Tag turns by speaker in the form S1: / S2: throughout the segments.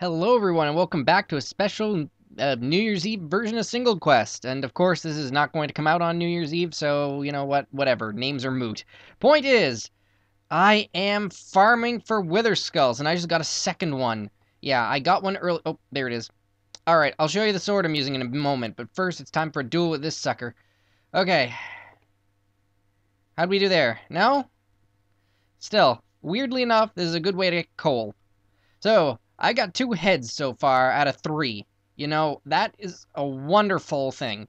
S1: Hello, everyone, and welcome back to a special New Year's Eve version of Single Quest. And of course, this is not going to come out on New Year's Eve, so you know what? Whatever. Names are moot. Point is, I am farming for Wither Skulls, and I just got a second one. Yeah, I got one early. Oh, there it is. Alright, I'll show you the sword I'm using in a moment, but first it's time for a duel with this sucker. Okay. How'd we do there? No? Still, weirdly enough, this is a good way to get coal. So, I got 2 heads so far out of 3. You know, that is a wonderful thing.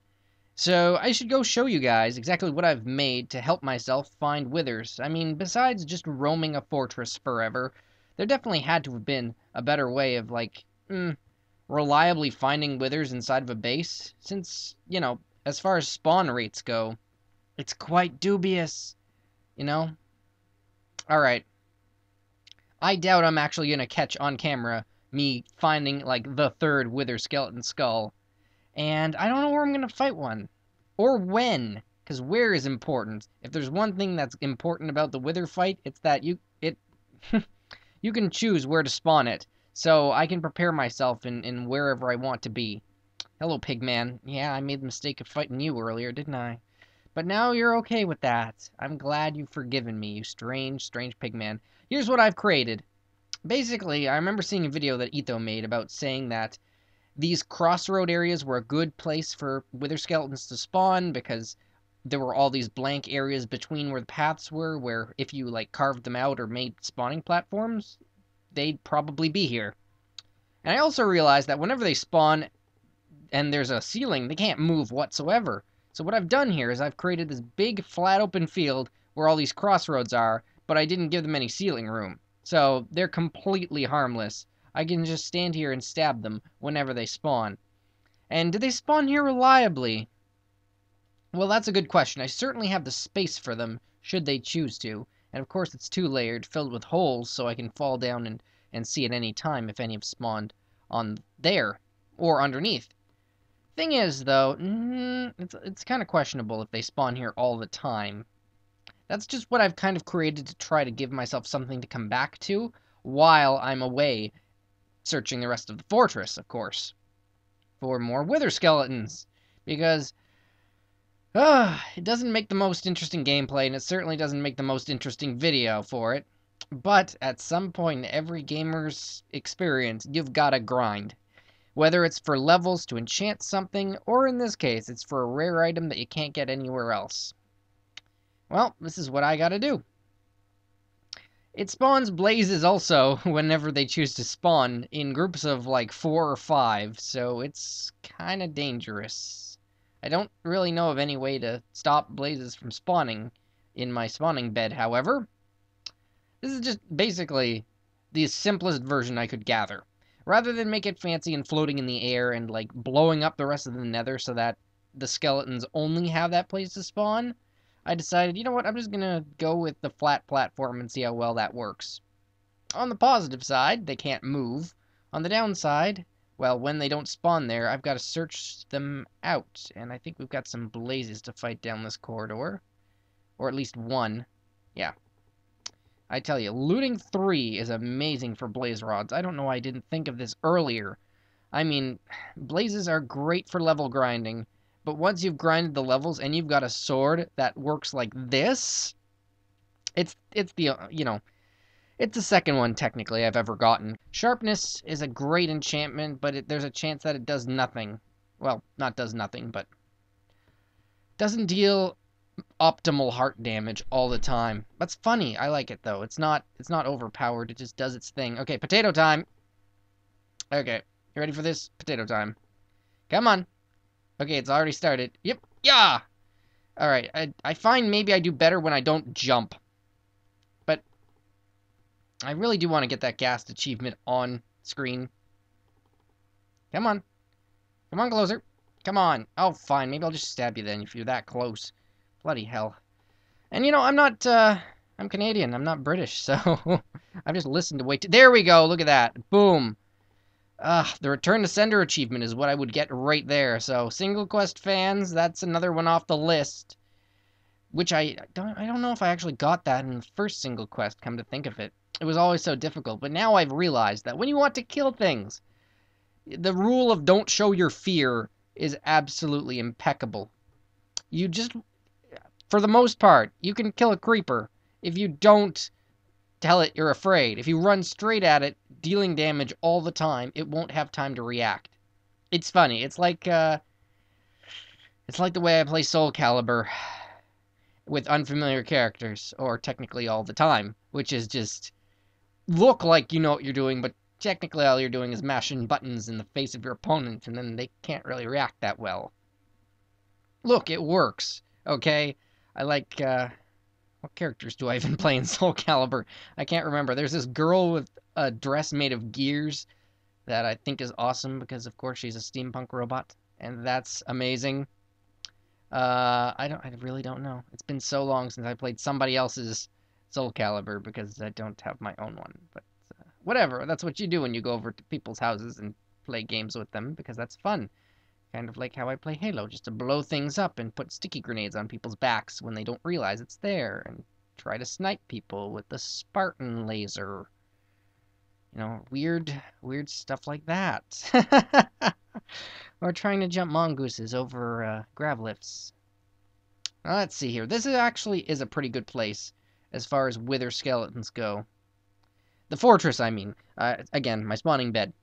S1: So, I should go show you guys exactly what I've made to help myself find withers. I mean, besides just roaming a fortress forever, there definitely had to have been a better way of, like, reliably finding withers inside of a base, since, you know, as far as spawn rates go, it's quite dubious, you know? Alright. I doubt I'm actually gonna catch on camera me finding, like, the third Wither Skeleton Skull. And I don't know where I'm gonna fight one. Or when. Because where is important. If there's one thing that's important about the Wither fight, it's that you can choose where to spawn it. So I can prepare myself in wherever I want to be. Hello, Pigman. Yeah, I made the mistake of fighting you earlier, didn't I? But now you're okay with that. I'm glad you've forgiven me, you strange, strange Pigman. Here's what I've created. Basically, I remember seeing a video that Etho made about saying that these crossroad areas were a good place for wither skeletons to spawn because there were all these blank areas between where the paths were, where if you, like, carved them out or made spawning platforms, they'd probably be here. And I also realized that whenever they spawn and there's a ceiling, they can't move whatsoever. So what I've done here is I've created this big flat open field where all these crossroads are, but I didn't give them any ceiling room. So they're completely harmless. I can just stand here and stab them whenever they spawn. And do they spawn here reliably? Well, that's a good question. I certainly have the space for them, should they choose to. And of course it's 2-layered, filled with holes, so I can fall down and see at any time if any have spawned on there, or underneath. Thing is, though, it's kind of questionable if they spawn here all the time. That's just what I've kind of created to try to give myself something to come back to while I'm away searching the rest of the fortress, of course, for more wither skeletons. Because, it doesn't make the most interesting gameplay, and it certainly doesn't make the most interesting video for it. But at some point in every gamer's experience, you've got to grind. Whether it's for levels to enchant something, or in this case, it's for a rare item that you can't get anywhere else. Well, this is what I gotta do. It spawns blazes also whenever they choose to spawn in groups of like 4 or 5, so it's kinda dangerous. I don't really know of any way to stop blazes from spawning in my spawning bed, however. This is just basically the simplest version I could gather. Rather than make it fancy and floating in the air and, like, blowing up the rest of the nether so that the skeletons only have that place to spawn, I decided, you know what, I'm just gonna go with the flat platform and see how well that works. On the positive side, they can't move. On the downside, well, when they don't spawn there, I've got to search them out. And I think we've got some blazes to fight down this corridor. Or at least one. Yeah. I tell you, looting 3 is amazing for blaze rods. I don't know why I didn't think of this earlier. I mean, blazes are great for level grinding, but once you've grinded the levels and you've got a sword that works like this, it's the, you know, it's the second one technically I've ever gotten. Sharpness is a great enchantment, but there's a chance that it does nothing. Well, not does nothing, but doesn't deal optimal heart damage all the time. That's funny. I like it though. It's not overpowered. It just does its thing. Okay, potato time. Okay, you ready for this? Potato time. Come on. Okay, it's already started. Yep. Yeah. All right. I find maybe I do better when I don't jump. But I really do want to get that ghast achievement on screen. Come on. Come on, closer. Come on. Oh, fine. Maybe I'll just stab you then if you're that close. Bloody hell. And you know, I'm Canadian. I'm not British, so I've just listened to wait. There we go. Look at that. Boom. The Return to Sender achievement is what I would get right there. So, Single Quest fans, that's another one off the list. Which I don't know if I actually got that in the first Single Quest, come to think of it. It was always so difficult, but now I've realized that when you want to kill things, the rule of don't show your fear is absolutely impeccable. You just, for the most part, you can kill a creeper if you don't tell it you're afraid. If you run straight at it, dealing damage all the time, it won't have time to react. It's funny. It's like the way I play Soul Calibur with unfamiliar characters, or technically all the time, which is just look like you know what you're doing, but technically all you're doing is mashing buttons in the face of your opponent, and then they can't really react that well. Look, it works, okay? I like, what characters do I even play in Soul Calibur? I can't remember. There's this girl with a dress made of gears that I think is awesome because, of course, she's a steampunk robot, and that's amazing. I really don't know. It's been so long since I played somebody else's Soul Calibur because I don't have my own one. But whatever, that's what you do when you go over to people's houses and play games with them because that's fun. Kind of like how I play Halo, just to blow things up and put sticky grenades on people's backs when they don't realize it's there, and try to snipe people with the Spartan laser. You know, weird stuff like that. Or trying to jump mongooses over grav lifts. Now, let's see here. This actually is a pretty good place as far as wither skeletons go. The fortress, I mean. Again, my spawning bed.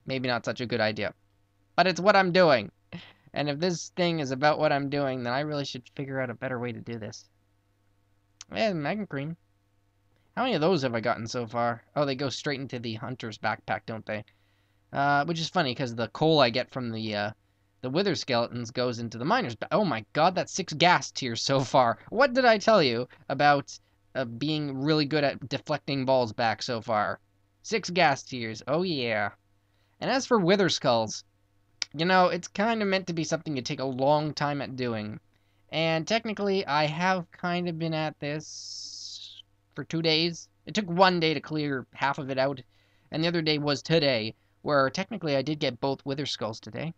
S1: Maybe not such a good idea. But it's what I'm doing. And if this thing is about what I'm doing, then I really should figure out a better way to do this. Yeah, magma cream. How many of those have I gotten so far? Oh, they go straight into the hunter's backpack, don't they? Which is funny, because the coal I get from the wither skeletons goes into the miner's back. Oh my god, that's 6 gas tiers so far. What did I tell you about being really good at deflecting balls back so far? 6 gas tiers, oh yeah. And as for wither skulls, you know, it's kind of meant to be something you take a long time at doing. And technically, I have kind of been at this for 2 days. It took 1 day to clear half of it out, and the other day was today, where technically I did get both wither skulls today.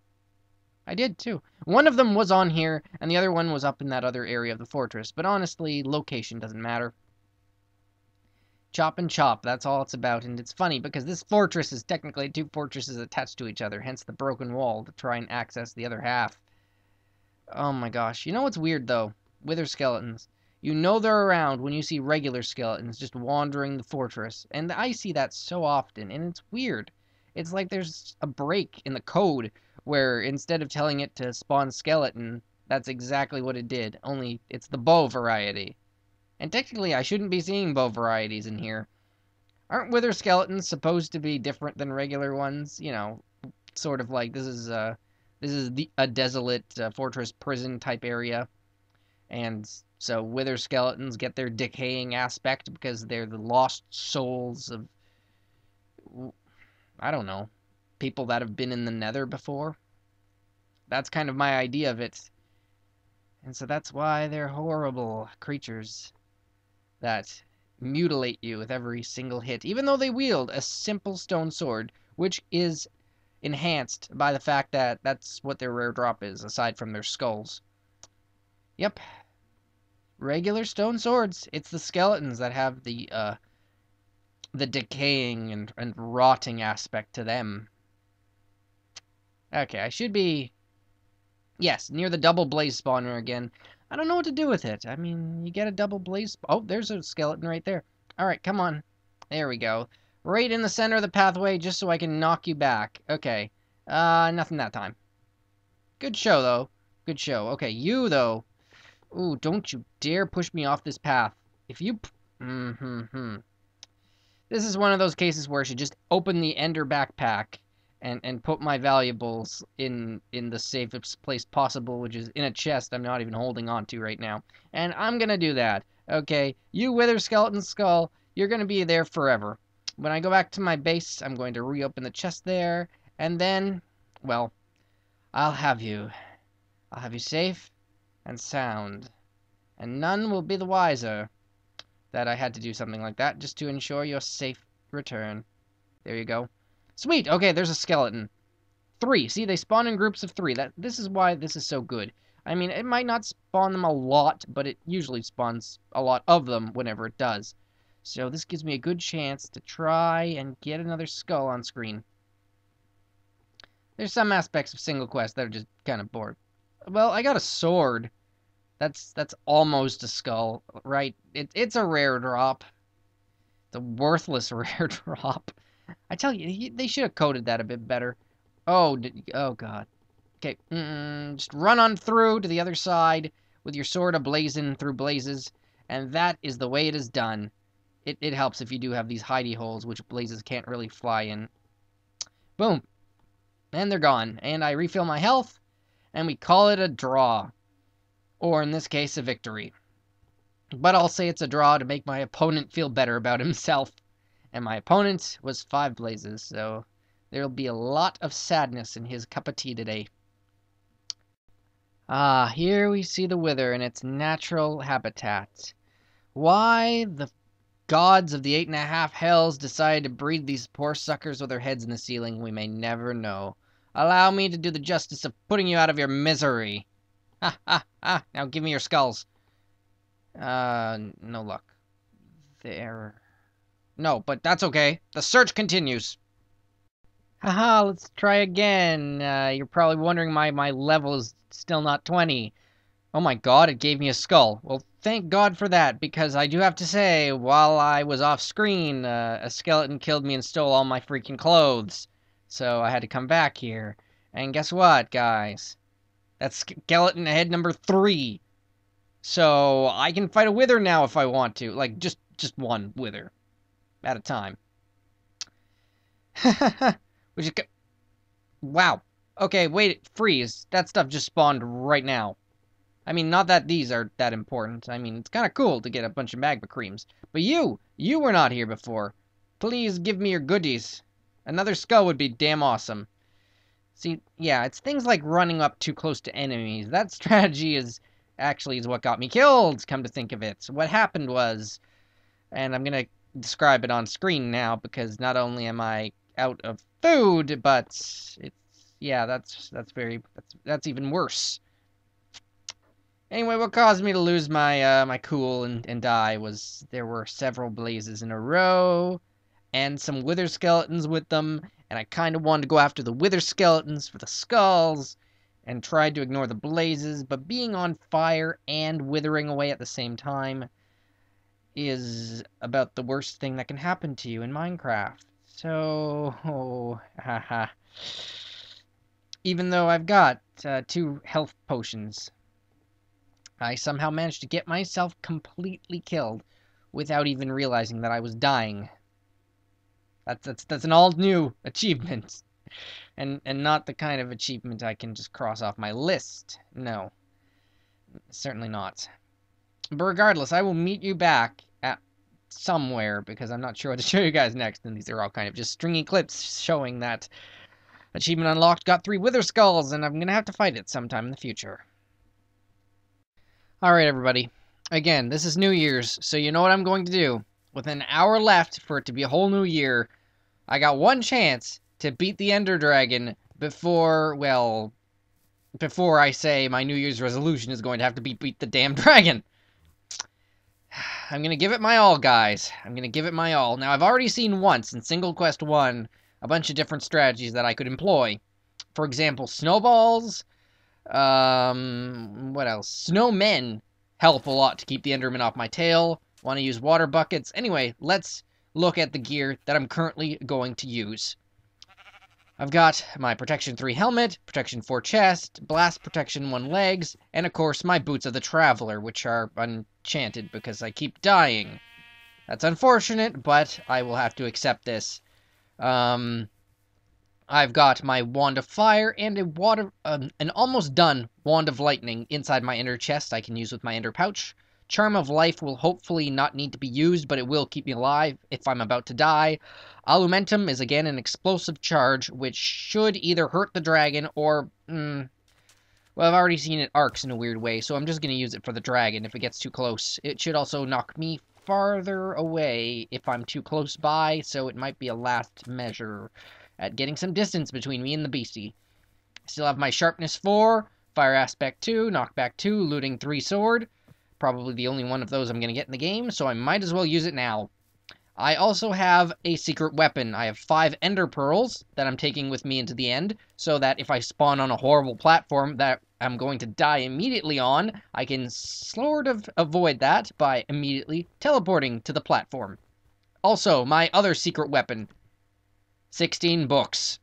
S1: I did, too. One of them was on here, and the other one was up in that other area of the fortress, but honestly, location doesn't matter. Chop and chop, that's all it's about, and it's funny because this fortress is technically 2 fortresses attached to each other, hence the broken wall to try and access the other half. Oh my gosh. You know what's weird, though? Wither skeletons. You know they're around when you see regular skeletons just wandering the fortress, and I see that so often, and it's weird. It's like there's a break in the code where instead of telling it to spawn skeleton, that's exactly what it did, only it's the bow variety. And technically, I shouldn't be seeing bow varieties in here. Aren't wither skeletons supposed to be different than regular ones? You know, sort of like this is a desolate fortress prison type area, and so wither skeletons get their decaying aspect because they're the lost souls of, I don't know, people that have been in the Nether before. That's kind of my idea of it, and so that's why they're horrible creatures that mutilate you with every single hit, even though they wield a simple stone sword, which is enhanced by the fact that that's what their rare drop is, aside from their skulls. Yep. Regular stone swords. It's the skeletons that have the decaying and rotting aspect to them. Okay, I should be, yes, near the double blaze spawner again. I don't know what to do with it. I mean, you get a double blaze... Oh, there's a skeleton right there. Alright, come on. There we go. Right in the center of the pathway, just so I can knock you back. Okay. Nothing that time. Good show, though. Good show. Okay, you, though. Ooh, don't you dare push me off this path. If you... This is one of those cases where I should just open the ender backpack and put my valuables in the safest place possible, which is in a chest I'm not even holding on to right now. And I'm gonna do that. Okay, you wither skeleton skull, you're gonna be there forever. When I go back to my base, I'm going to reopen the chest there, and then, well, I'll have you safe and sound, and none will be the wiser that I had to do something like that just to ensure your safe return. There you go. Sweet! Okay, there's a skeleton. 3. See, they spawn in groups of 3. This is why this is so good. I mean, it might not spawn them a lot, but it usually spawns a lot of them whenever it does. So this gives me a good chance to try and get another skull on screen. There's some aspects of Single Quest that are just kind of bored. Well, I got a sword. That's almost a skull, right? It's a rare drop. It's a worthless rare drop. I tell you, they should have coded that a bit better. Oh, oh god. Okay, just run on through to the other side with your sword ablazing through blazes, and that is the way it is done. It helps if you do have these hidey holes, which blazes can't really fly in. Boom. And they're gone. And I refill my health, and we call it a draw. Or in this case, a victory. But I'll say it's a draw to make my opponent feel better about himself. And my opponent was 5 blazes, so there'll be a lot of sadness in his cup of tea today. Ah, here we see the wither in its natural habitat. Why the gods of the 8.5 hells decided to breed these poor suckers with their heads in the ceiling, we may never know. Allow me to do the justice of putting you out of your misery. Ha ha ha, now give me your skulls. No luck. There. No, but that's okay. The search continues. Haha, let's try again. You're probably wondering my level is still not 20. Oh my god, it gave me a skull. Well, thank God for that, because I do have to say, while I was off screen, a skeleton killed me and stole all my freaking clothes. So I had to come back here. And guess what, guys? That's skeleton head number 3. So I can fight a wither now if I want to. Like, just one wither. At a time. Which is... Wow. Okay, wait, freeze. That stuff just spawned right now. I mean, not that these are that important. I mean, it's kind of cool to get a bunch of magma creams. But you were not here before. Please give me your goodies. Another skull would be damn awesome. See, yeah, it's things like running up too close to enemies. That strategy is what got me killed, come to think of it. So what happened was, and I'm going to describe it on screen now, because not only am I out of food, but it's, yeah, that's even worse. Anyway, what caused me to lose my my cool and die was there were several blazes in a row, and some wither skeletons with them, and I kind of wanted to go after the wither skeletons for the skulls, and tried to ignore the blazes, but being on fire and withering away at the same time is about the worst thing that can happen to you in Minecraft. So, haha. Even though I've got 2 health potions, I somehow managed to get myself completely killed without even realizing that I was dying. That's an all-new achievement. And not the kind of achievement I can just cross off my list. No. Certainly not. But regardless, I will meet you back at somewhere, because I'm not sure what to show you guys next, and these are all kind of just stringy clips showing that achievement unlocked got 3 wither skulls, and I'm gonna have to fight it sometime in the future. Alright, everybody. Again, this is New Year's, so you know what I'm going to do. With an hour left for it to be a whole new year, I got one chance to beat the Ender Dragon before, well, before I say my New Year's resolution is going to have to beat the damn dragon. I'm going to give it my all, guys. I'm going to give it my all. Now, I've already seen once in SingleQuest1 a bunch of different strategies that I could employ. For example, snowballs. What else? Snowmen help a lot to keep the Enderman off my tail. Want to use water buckets. Anyway, let's look at the gear that I'm currently going to use. I've got my Protection 3 helmet, Protection 4 chest, Blast Protection 1 legs, and of course my Boots of the Traveler, which are enchanted because I keep dying. That's unfortunate, but I will have to accept this. I've got my Wand of Fire and an almost done Wand of Lightning inside my Ender chest I can use with my Ender pouch. Charm of Life will hopefully not need to be used, but it will keep me alive if I'm about to die. Alumentum is again an explosive charge, which should either hurt the dragon or... well, I've already seen it arcs in a weird way, so I'm just going to use it for the dragon if it gets too close. It should also knock me farther away if I'm too close by, so it might be a last measure at getting some distance between me and the beastie. Still have my Sharpness 4, Fire Aspect 2, Knockback 2, Looting 3 sword. Probably the only one of those I'm going to get in the game, so I might as well use it now. I also have a secret weapon. I have 5 ender pearls that I'm taking with me into the end, so that if I spawn on a horrible platform that I'm going to die immediately on, I can sort of avoid that by immediately teleporting to the platform. Also, my other secret weapon, 16 books.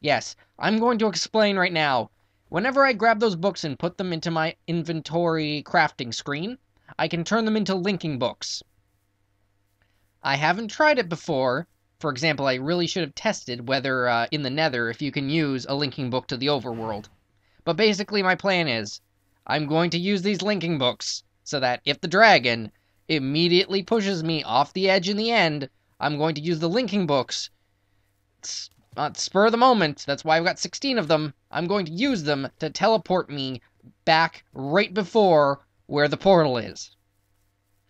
S1: Yes, I'm going to explain right now. Whenever I grab those books and put them into my inventory crafting screen, I can turn them into linking books. I haven't tried it before. For example, I really should have tested whether in the Nether if you can use a linking book to the overworld. But basically my plan is, I'm going to use these linking books so that if the dragon immediately pushes me off the edge in the end, I'm going to use the linking books spur of the moment. That's why I've got 16 of them. I'm going to use them to teleport me back right before where the portal is.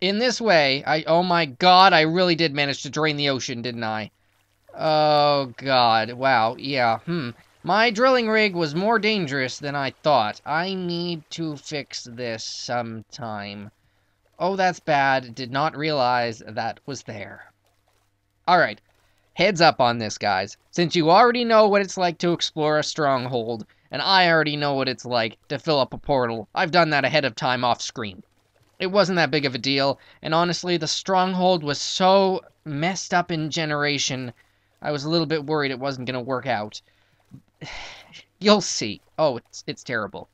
S1: In this way, oh my god, I really did manage to drain the ocean, didn't I? Oh god, wow, yeah, My drilling rig was more dangerous than I thought. I need to fix this sometime. Oh, that's bad. Did not realize that was there. Alright, heads up on this, guys. Since you already know what it's like to explore a stronghold, and I already know what it's like to fill up a portal, I've done that ahead of time off screen. It wasn't that big of a deal, and honestly, the stronghold was so messed up in generation, I was a little bit worried it wasn't going to work out. You'll see. Oh, it's terrible.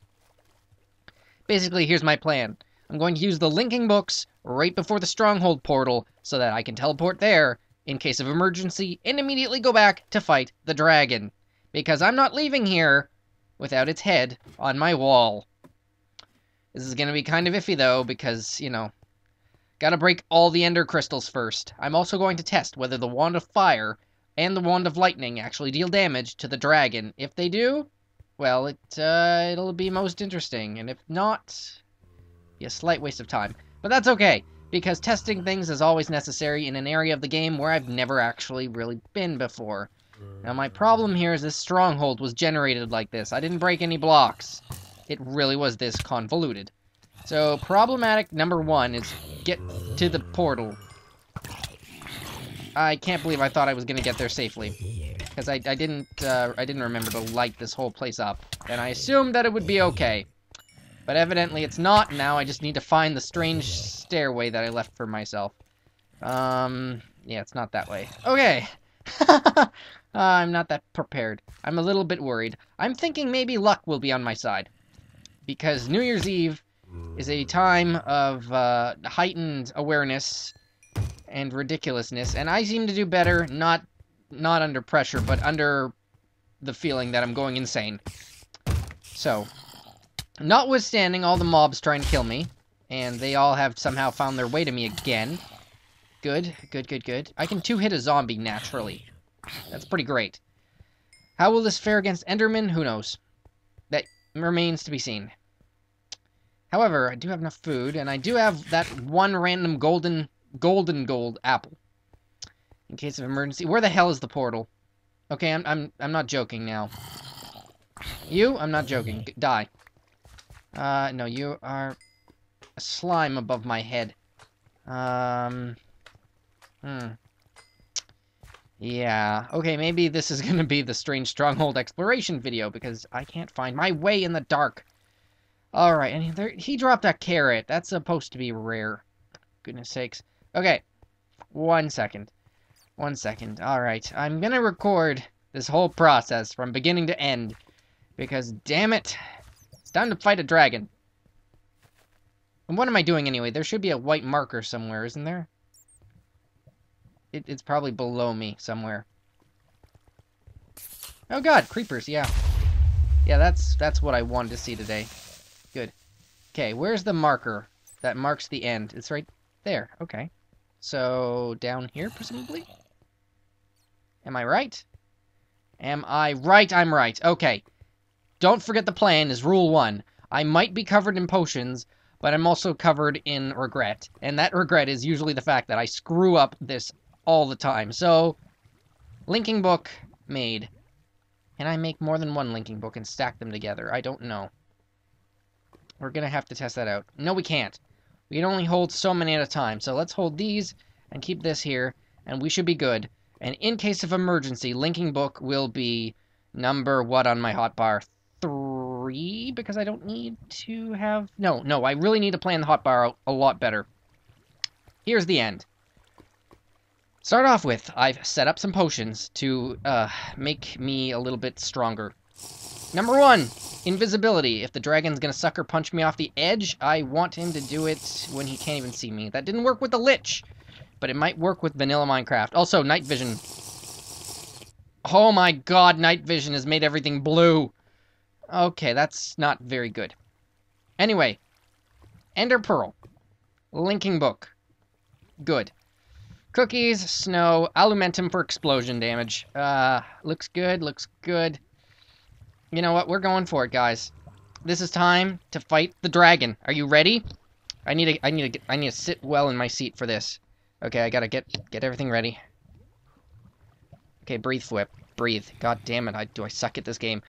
S1: Basically, here's my plan. I'm going to use the linking books right before the stronghold portal so that I can teleport there in case of emergency and immediately go back to fight the dragon. Because I'm not leaving here without its head on my wall. This is going to be kind of iffy, though, because, you know, gotta break all the ender crystals first. I'm also going to test whether the Wand of Fire and the Wand of Lightning actually deal damage to the dragon. If they do, well, it'll be most interesting. And if not, be a slight waste of time. But that's okay, because testing things is always necessary in an area of the game where I've never actually really been before. Now, my problem here is this stronghold was generated like this. I didn't break any blocks. It really was this convoluted. So, problematic number 1 is get to the portal. I can't believe I thought I was going to get there safely. Because I didn't remember to light this whole place up. And I assumed that it would be okay. But evidently it's not. Now I just need to find the strange stairway that I left for myself. Yeah, it's not that way. Okay. I'm not that prepared. I'm a little bit worried. I'm thinking maybe luck will be on my side. Because New Year's Eve is a time of heightened awareness and ridiculousness, and I seem to do better not under pressure, but under the feeling that I'm going insane. So, notwithstanding all the mobs trying to kill me, and they all have somehow found their way to me again. Good, good, good, good. I can 2-hit a zombie naturally. That's pretty great. How will this fare against Enderman? Who knows? That remains to be seen. However, I do have enough food, and I do have that one random golden gold apple. In case of emergency. Where the hell is the portal? Okay, I'm not joking now. You? I'm not joking. Die. No, you are a slime above my head. Yeah. Okay, maybe this is gonna be the strange stronghold exploration video, because I can't find my way in the dark. Alright, and he dropped a carrot. That's supposed to be rare. Goodness sakes. Okay. 1 second. 1 second. Alright, I'm gonna record this whole process from beginning to end. Because, damn it, it's time to fight a dragon. And what am I doing anyway? There should be a white marker somewhere, isn't there? It's probably below me somewhere. Oh god, creepers, yeah. Yeah, that's what I wanted to see today. Good. Okay, where's the marker that marks the end? It's right there. Okay. So, down here, presumably? Am I right? Am I right? I'm right. Okay. Don't forget the plan is rule 1. I might be covered in potions, but I'm also covered in regret. And that regret is usually the fact that I screw up this all the time. So, linking book made. Can I make more than one linking book and stack them together? I don't know. We're going to have to test that out. No, we can't. We can only hold so many at a time. So let's hold these and keep this here. and we should be good. And in case of emergency, linking book will be number what on my hotbar? 3? Because I don't need to have... No, I really need to plan the hotbar out a lot better. Here's the end. Start off with, I've set up some potions to make me a little bit stronger. Number 1, invisibility. If the dragon's gonna sucker punch me off the edge, I want him to do it when he can't even see me. That didn't work with the Lich, but it might work with vanilla Minecraft. Also, night vision. Oh my god, night vision has made everything blue. Okay, that's not very good. Anyway, Ender Pearl. Linking book. Good. Cookies, snow, alumentum for explosion damage. Looks good, looks good. You know what? We're going for it, guys. This is time to fight the dragon. Are you ready? I need to sit well in my seat for this. Okay, I gotta get everything ready. Okay, breathe, Flip. Breathe. God damn it, do I suck at this game.